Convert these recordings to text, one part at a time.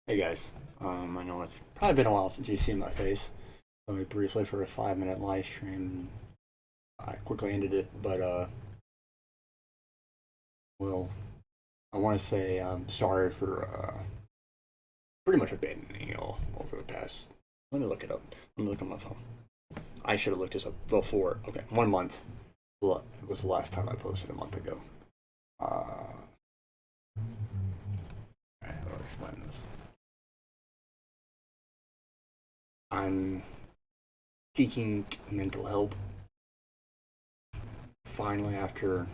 Hey guys, I know it's probably been a while since you've seen my face. So we briefly for a 5 minute live stream. I quickly ended it, but well, I want to say I'm sorry for pretty much abandoning y'all over the past. Let me look it up. Let me look on my phone. I should have looked this up before. Okay, 1 month. Look, it was the last time I posted a month ago. How do I explain this? I'm seeking mental help finally after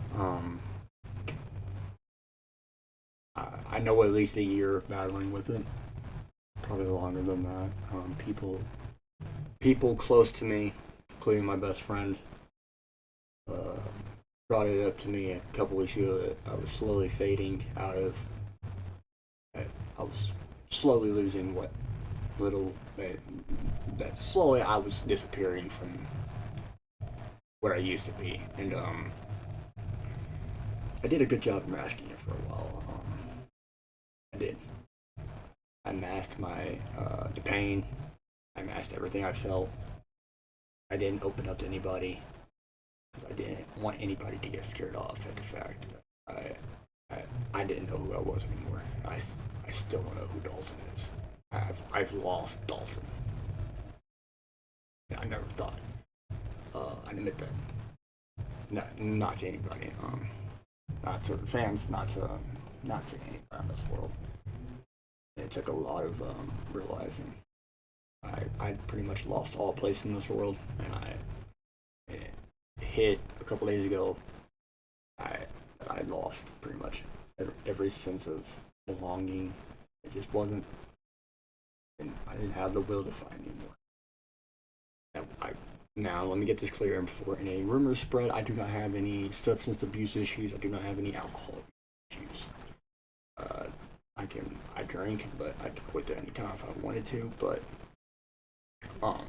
I know at least a year battling with it, probably longer than that. People close to me, including my best friend, uh, brought it up to me a couple weeks ago that I was slowly fading out of. I was slowly losing what little that slowly I was disappearing from what I used to be, and I did a good job of masking it for a while. I did. I masked my the pain. I masked everything I felt. I didn't open up to anybody because I didn't want anybody to get scared off at the fact that I didn't know who I was anymore. I still don't know who Dalton is. I've lost Dalton. I never thought. I admit that. Not to anybody. Not to the fans. Not to anybody in this world. It took a lot of realizing I pretty much lost all place in this world, and it hit a couple days ago. I lost pretty much every sense of belonging. It just wasn't, and I didn't have the will to find anymore. Now let me get this clear before any rumors spread. I do not have any substance abuse issues. I do not have any alcohol issues. I drink, but I could quit at any time if I wanted to. But um,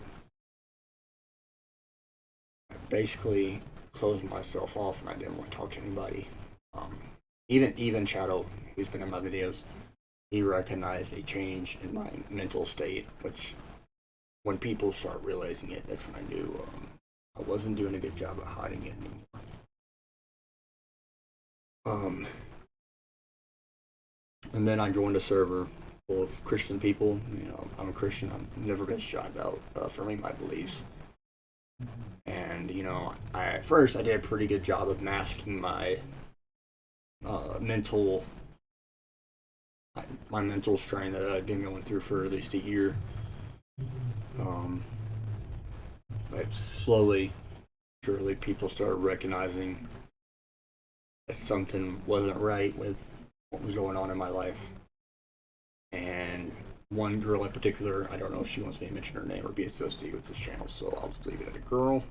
I basically closed myself off, and I didn't want to talk to anybody. Even Shadow, who's been in my videos, he recognized a change in my mental state. Which, when people start realizing it, that's when I knew I wasn't doing a good job of hiding it anymore. And then I joined a server full of Christian people. You know, I'm a Christian. I've never been shy about affirming my beliefs. And you know, at first I did a pretty good job of masking mental my mental strain that I'd been going through for at least a year. Um, but slowly, surely, people started recognizing that something wasn't right with what was going on in my life. And one girl in particular, I don't know if she wants me to mention her name or be associated with this channel, so I'll just leave it at a girl.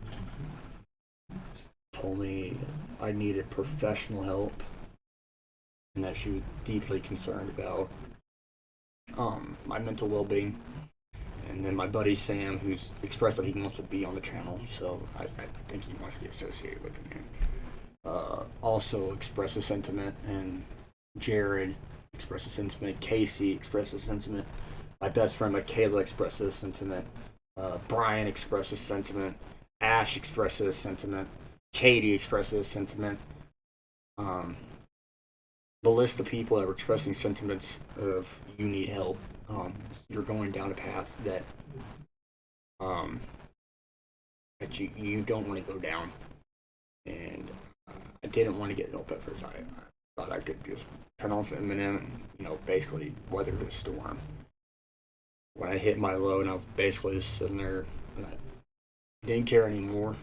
Told me I needed professional help and that she was deeply concerned about my mental well-being. And then my buddy Sam, who's expressed that he wants to be on the channel, so I think he wants to be associated with the name. Also expressed a sentiment, and Jared expressed a sentiment. Casey expressed a sentiment. My best friend Makayla expressed a sentiment. Brian expressed a sentiment. Ash expressed a sentiment. Katie expressed a sentiment. The list of people that were expressing sentiments of you need help. You're going down a path that that you don't want to go down, and I didn't want to get help at first. I thought I could just turn on some Eminem and basically weather the storm. When I hit my low and I was basically just sitting there and I didn't care anymore,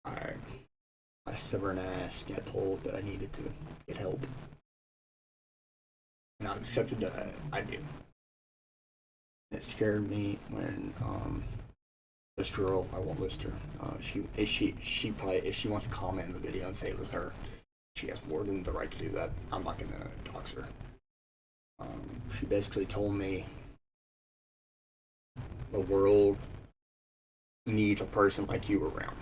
I stubborn ass got told that I needed to get help, and I accepted that I do. It scared me when this girl, I won't list her. She probably, if she wants to comment in the video and say it was her, she has more than the right to do that. I'm not gonna dox her. She basically told me the world needs a person like you around.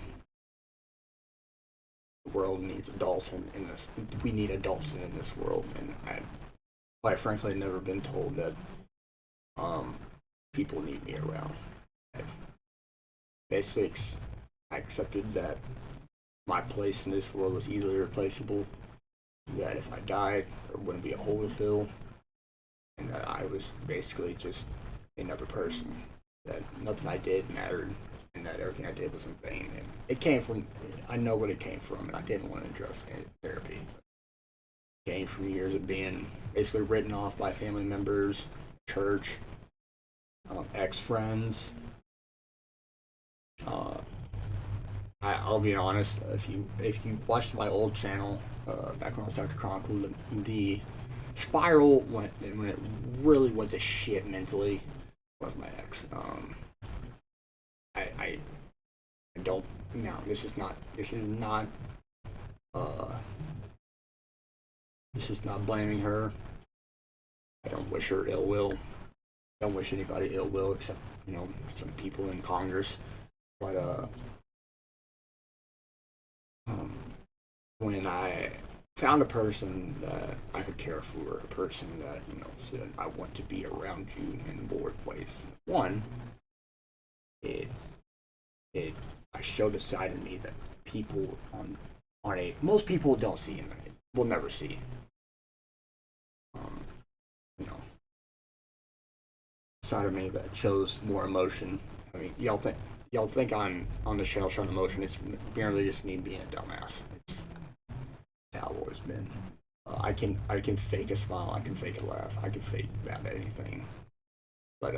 The world needs a Dalton in this. We need a Dalton in this world, and quite frankly, never been told that um, people need me around. I've basically I accepted that my place in this world was easily replaceable. That if I died, there wouldn't be a hole to fill, and that I was basically just another person. That nothing I did mattered, and that everything I did was in vain. And it came from, I know what it came from, and I didn't want to address therapy. It came from years of being basically written off by family members, church, ex friends. Uh, I'll be honest. If you watched my old channel back when I was Dr. Chronicle, the spiral when it really went to shit mentally was my ex. I don't. No, uh this is not blaming her. I don't wish her ill will. I don't wish anybody ill will except some people in Congress. But um, when I found a person that I could care for, a person that said I want to be around you in more ways. One, it it I showed a side of me that people on a most people don't see and will never see. Um, you know, side of me that shows more emotion. I mean, y'all think I'm on the show showing emotion. It's merely just me being a dumbass. It's how I've always been. I can fake a smile. I can fake a laugh. I can fake about anything. But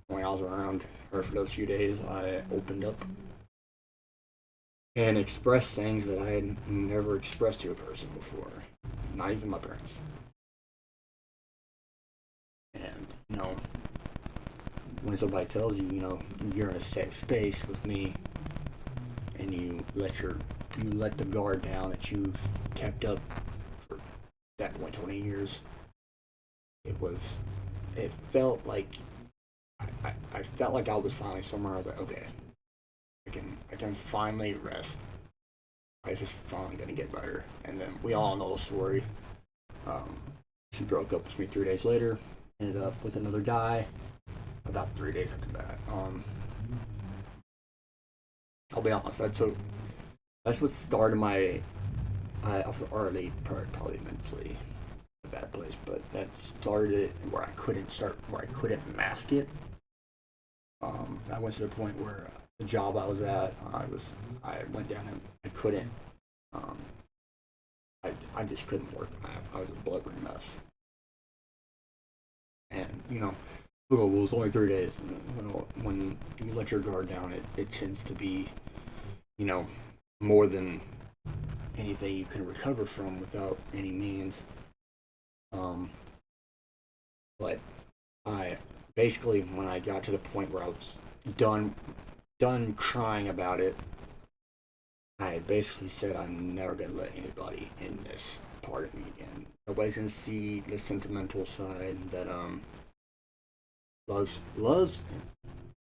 when I was around her for those few days, I opened up and expressed things that I had never expressed to a person before, not even my parents. And when somebody tells you, you're in a safe space with me, and you let the guard down that you've kept up for that point 20 years, it felt like I felt like I was finally somewhere. I was like, okay, I can finally rest. Life is finally gonna get better. And then we all know the story. Um, she broke up with me 3 days later. Ended up with another guy about 3 days after that. I'll be honest. That's what started my. I was already probably mentally a bad place, but that started it where I couldn't mask it. I went to the point where the job I was at, I went down and I couldn't. Um, I just couldn't work. I was a blubbering mess, and well, it was only 3 days. When you let your guard down, it tends to be you know more than anything you can recover from without any means. Um, but I basically when I got to the point where I was done crying about it, I basically said I'm never gonna let anybody in this part of me again. Nobody's gonna see the sentimental side that loves loves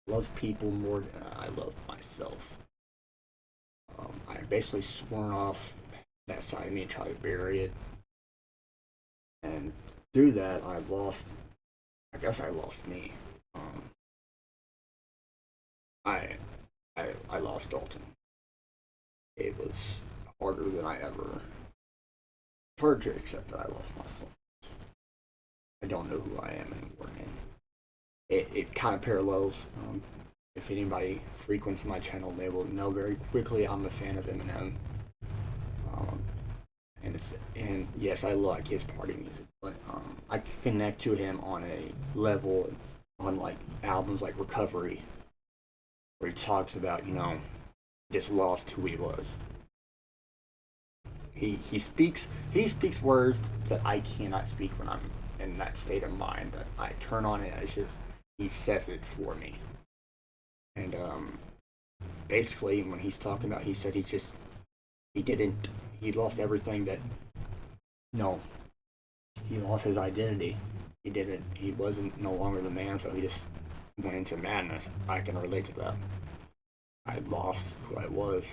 loves people more than I love myself. I basically sworn off that side of me and tried to bury it, and through that I lost. I guess I lost me. Um, I I lost Dalton. It was harder than I ever. It's hard to accept that I lost myself. I don't know who I am anymore, and it kind of parallels. If anybody frequents my channel, they will know very quickly I'm a fan of Eminem. Um, and yes, I like his party music, but I connect to him on a level on like albums like Recovery, where he talks about just lost who he was. He speaks words that I cannot speak when I'm in that state of mind. That I turn on it, it's just he says it for me. And basically, when he's talking about, he said he didn't he lost everything that no he lost his identity. He wasn't no longer the man, so he just went into madness. I can relate to that. I lost who I was.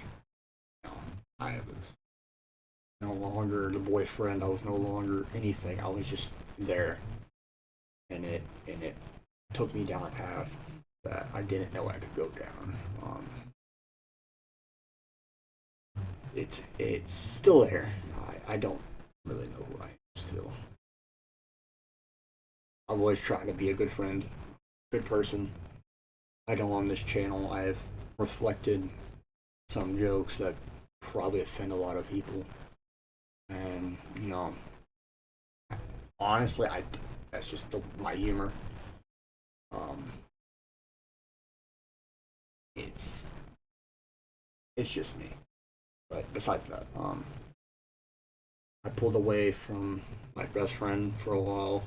You know, I was no longer the boyfriend. I was no longer anything. I was just there, and it took me down a path that I didn't know I could go down. It's still there. I don't really know who I am still. I'm always trying to be a good friend, good person. I know on this channel I've reflected some jokes that probably offend a lot of people, and honestly, I that's just my humor. Um, it's it's just me. But besides that, I pulled away from my best friend for a while,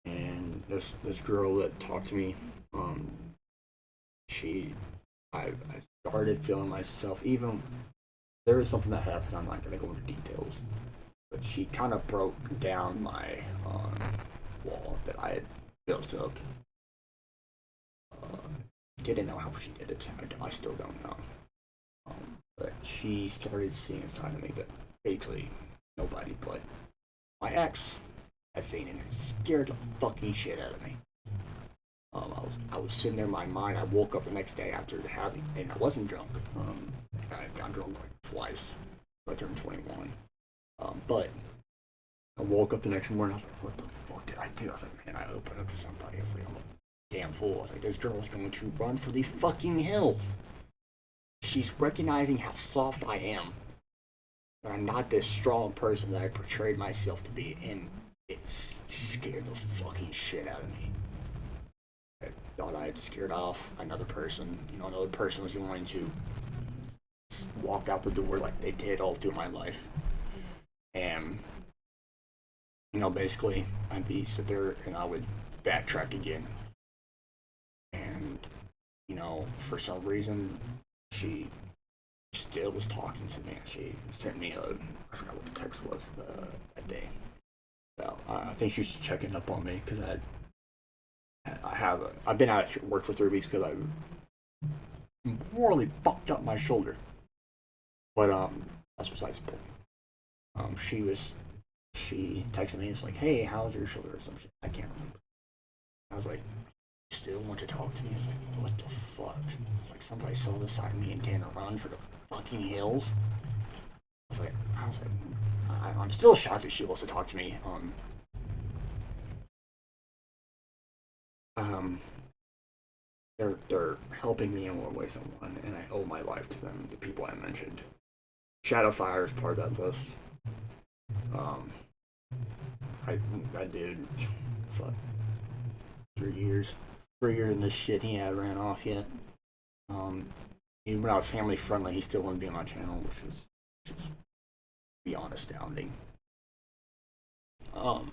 and this girl that talked to me, um, she, I started feeling myself. Even there was something that happened. I'm not gonna go into details, but she kind of broke down my wall that I had built up. Uh, didn't know how she did it. I still don't know. But she started seeing a side of me that basically nobody but my ex has seen, and it scared the fucking shit out of me. I was sitting there in my mind. I woke up the next day after having, and I wasn't drunk. I got drunk like twice. I turned 21. But I woke up the next morning. I was like, "What the fuck did I do?" I was like, "Man, I opened up to somebody." I was like, "I'm a damn fool." I was like, "This girl's going to run for the fucking hills." She's recognizing how soft I am, that I'm not this strong person that I portrayed myself to be, and it scared the fucking shit out of me. I thought I had scared off another person. Another person was going to walk out the door like they did all through my life, and basically I'd be sit there and I would backtrack again, and for some reason she still was talking to me. She sent me I forgot what the text was that day. So I think she's checking up on me because I've been out of work for 3 weeks because I morally fucked up my shoulder. But that's besides the point. She texted me and was like, "Hey, how's your shoulder?" or some shit. I can't remember. I was like, "You still want to talk to me?" I was like, "What the fuck?" Like somebody saw the side of me and didn't run for the fucking hills. I'm still shocked that she wants to talk to me. Um, they're helping me in one way, someone, and I owe my life to them. The people I mentioned, Shadowfire is part of that list. Um, I did, fuck, 3 years, 3 years in this shit. He hadn't ran off yet. Even when I was family friendly, he still wouldn't be on my channel, which is beyond astounding. Um,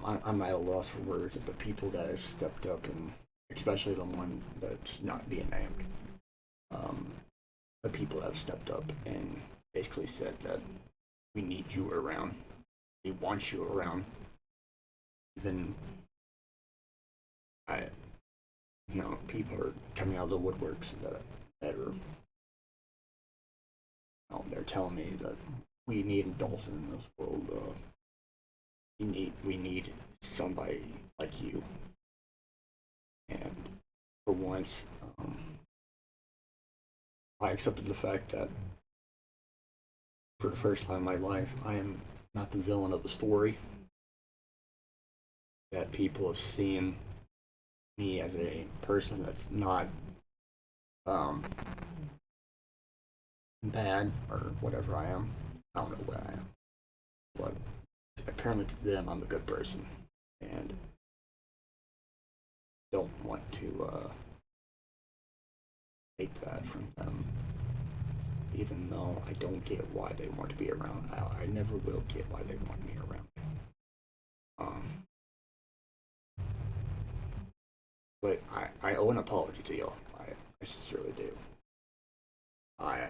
I'm at a loss for words of the people that have stepped up, and especially the one that's not being named. Um, the people that have stepped up and basically said that we need you around, we want you around. Even I, people are coming out of the woodworks that are, they're telling me that we need adults in this world. We need somebody like you. And for once, I accepted the fact that for the first time in my life, I am not the villain of the story. That people have seen me as a person that's not um, bad or whatever I am. I don't know what I am, but apparently to them, I'm a good person, and don't want to take that from them. Even though I don't get why they want to be around, I never will get why they want me around. Um, but I owe an apology to y'all. I sincerely do. I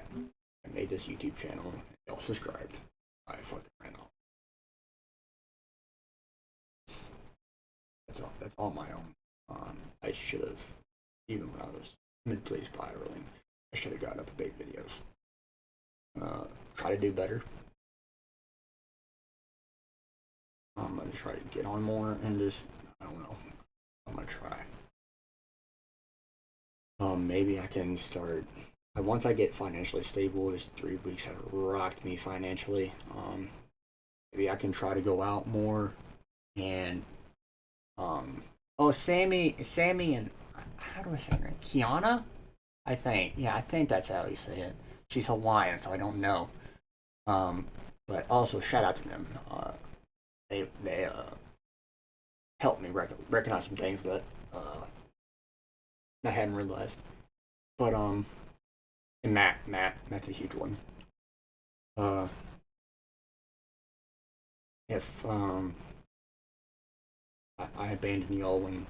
made this YouTube channel, and y'all subscribed. I fucking ran off. That's all my own. I should have, even when I was mentally spiraling, I should have gotten up to big videos. Try to do better. I'm gonna try to get on more and just, I don't know. I'm gonna try. Maybe I can start. Once I get financially stable, this 3 weeks have rocked me financially. Maybe I can try to go out more and oh, Sammy, and how do I say her name? Kiana, I think. Yeah, I think that's how you say it. She's Hawaiian, so I don't know. But also shout out to them. They helped me recognize some things that I hadn't realized. But and Matt's a huge one. Uh, if I abandoned y'all when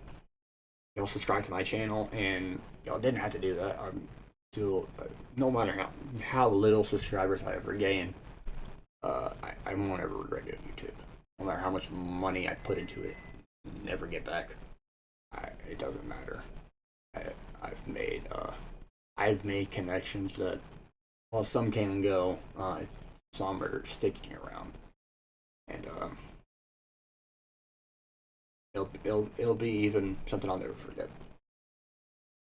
y'all subscribed to my channel, and y'all didn't have to do that. I'm still, no matter how little subscribers I ever gain, I won't ever regret doing YouTube. No matter how much money I put into it, never get back. It doesn't matter. I've made connections that, well, some came and go. Some are sticking around, and it'll be even something I'll never forget.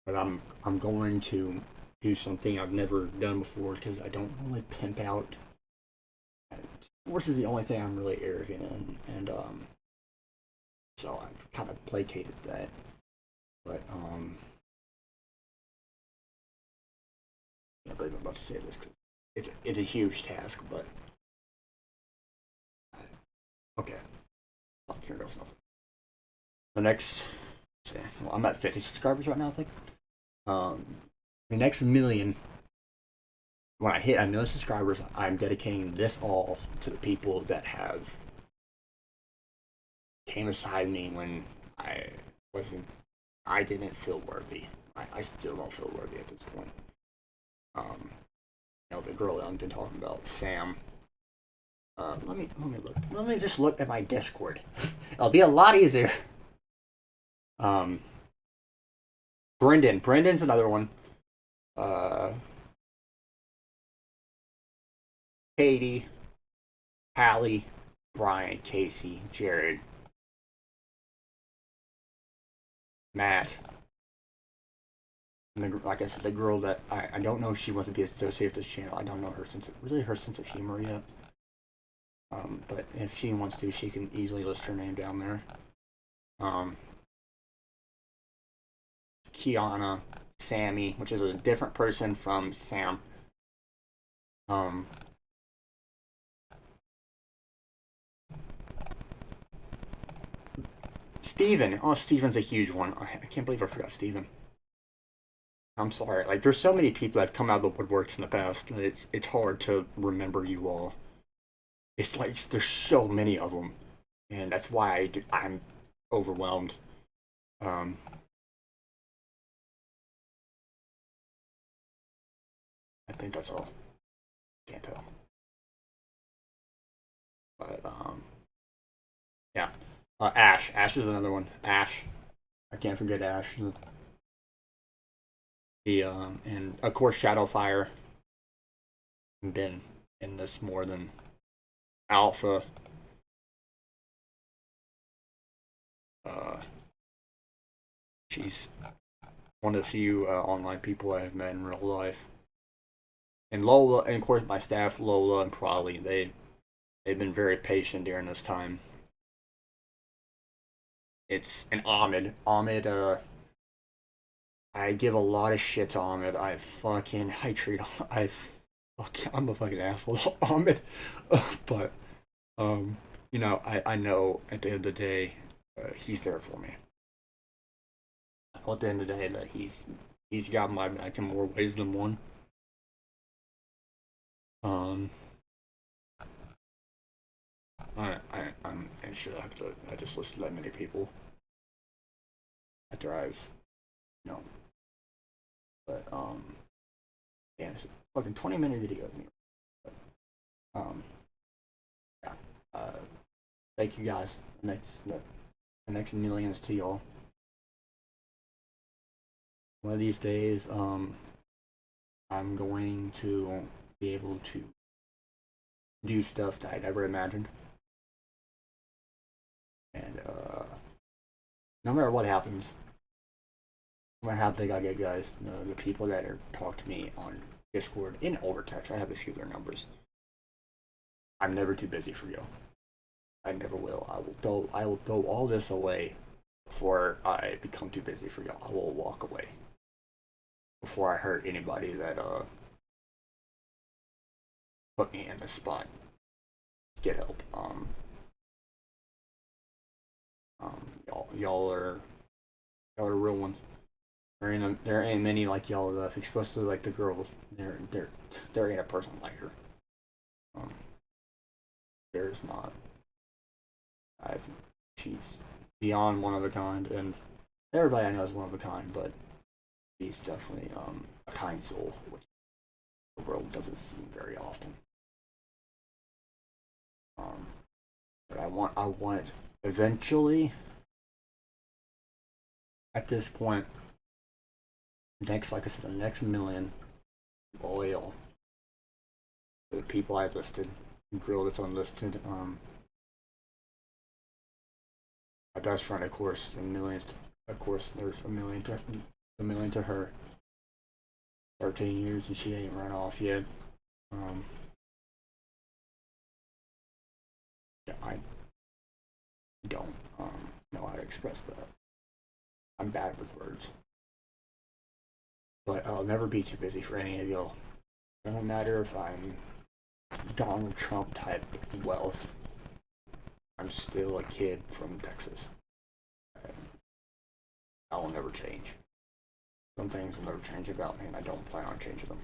But I'm going to do something I've never done before because I don't really pimp out. Sports is the only thing I'm really arrogant in, and so I've kind of placated that. But I can't believe I'm about to say this because it's a huge task. But okay, here goes nothing. The next, well, I'm at 50 subscribers right now, I think. The next million, when I hit a million subscribers, I'm dedicating this all to the people that have came beside me when I didn't feel worthy. I still don't feel worthy at this point. The girl that I've been talking about, Sam. Let me look. Let me just look at my Discord. It'll be a lot easier. Brendan's another one. Katie, Hallie, Brian, Casey, Jared, Matt, and like I said, the girl that I don't know if she wants to be associated with this channel. I don't know her sense of humor yet. But if she wants to, she can easily list her name down there. Kiana, Sammy, which is a different person from Sam. Steven. Oh, Steven's a huge one. I can't believe I forgot Steven. I'm sorry. Like, there's so many people that have come out of the woodworks in the past that it's hard to remember you all. It's like there's so many of them, and that's why I'm overwhelmed. I think that's all. Can't tell. But yeah. Ash. Ash is another one. Ash. I can't forget Ash. And of course Shadowfire. Been in this more than Alpha. She's one of the few online people I have met in real life. And Lola, and of course my staff, Lola and Probably, they've been very patient during this time. It's an Ahmed. I give a lot of shit to Ahmed. I'm a fucking asshole, Ahmed. But I know at the end of the day, he's there for me. At the end of the day, that he's got my back in more ways than one. I'm and shit. I just listed that many people after I've, you know, but yeah, it's a fucking 20-minute video of me. But, yeah. Thank you guys. The next millions to y'all. One of these days, I'm going to be able to do stuff that I never imagined. And no matter what happens, no matter how big I get, guys, the people that are talk to me on Discord in overtext, I have a few of their numbers. I'm never too busy for you. I never will. I will throw all this away before I become too busy for y'all. I will walk away before I hurt anybody that put me in the spot. Get help. Y'all are real ones. There ain't many like y'all left, especially like the girls. There ain't a person like her. There's not. She's beyond one of a kind, and everybody I know is one of a kind, but she's definitely a kind soul, which the world doesn't see very often. But I want eventually, at this point, next, like I said, the next million loyal to the people I've listed, the girl that's unlisted, my best friend, of course, and millions. Of course, there's a million to her. 13 years and she ain't run off yet. Yeah, I don't know how to express that. I'm bad with words. But I'll never be too busy for any of y'all. Doesn't matter if I'm Donald Trump type wealth. I'm still a kid from Texas. I will never change. Some things will never change about me, and I don't plan on changing them.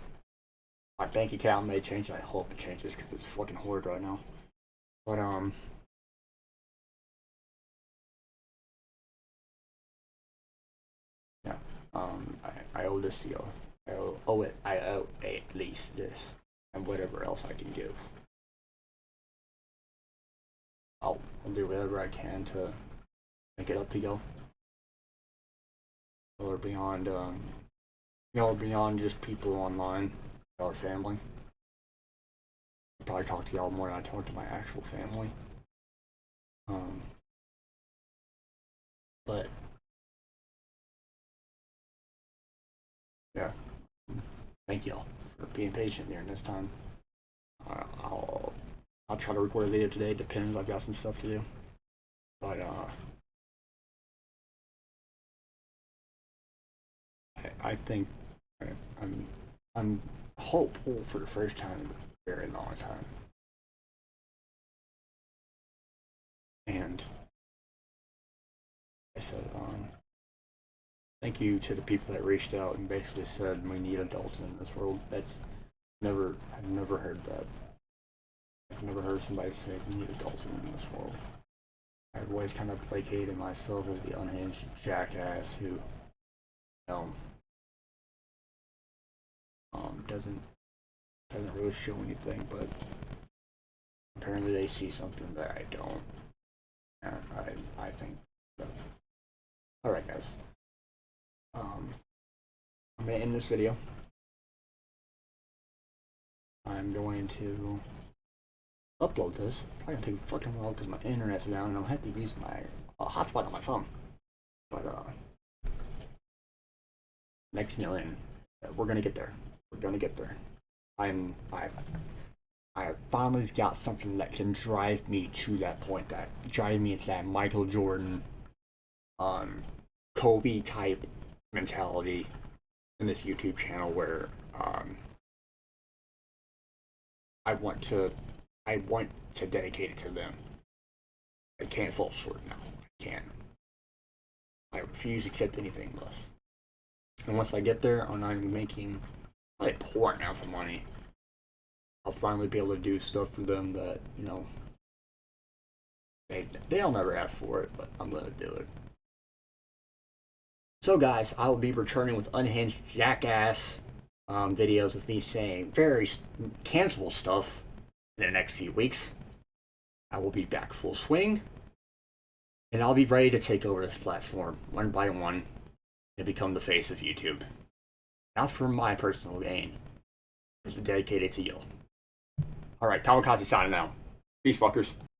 My bank account may change, and I hope it changes because it's fucking horrid right now. But yeah, I owe this to you. I owe at least this, and whatever else I can give. I'll do whatever I can to make it up to y'all. Y'all are beyond, y'all are beyond just people online. Y'all are family. I probably talk to y'all more than I talk to my actual family. But yeah, thank y'all for being patient during this time. I'll try to record a video today. Depends. I've got some stuff to do. But I think I'm hopeful for the first time in a very long time. And I said, thank you to the people that reached out and basically said we need adults in this world. I've never heard that. I've never heard somebody say we need adults in this world. I've always kind of placated myself as the unhinged jackass who, doesn't really show anything, but apparently they see something that I don't, and I think so. All right, guys. I'm gonna end this video. I'm going to upload this. Probably gonna take a fucking while because my internet's down, and I'll have to use my hotspot on my phone. But next million, we're gonna get there. We're gonna get there. I finally got something that can drive me to that point. That drive me into that Michael Jordan, Kobe type mentality in this YouTube channel where I want to dedicate it to them. I can't fall short now. I can't. I refuse to accept anything less. And once I get there, I'm not even making like poor amounts of money. I'll finally be able to do stuff for them that, they'll never ask for it, but I'm gonna do it. So guys, I will be returning with unhinged jackass videos of me saying very cancelable stuff in the next few weeks. I will be back full swing, and I'll be ready to take over this platform one by one and become the face of YouTube. Not for my personal gain, This is dedicated to you. All right, Kamikaze signing out. Peace, fuckers.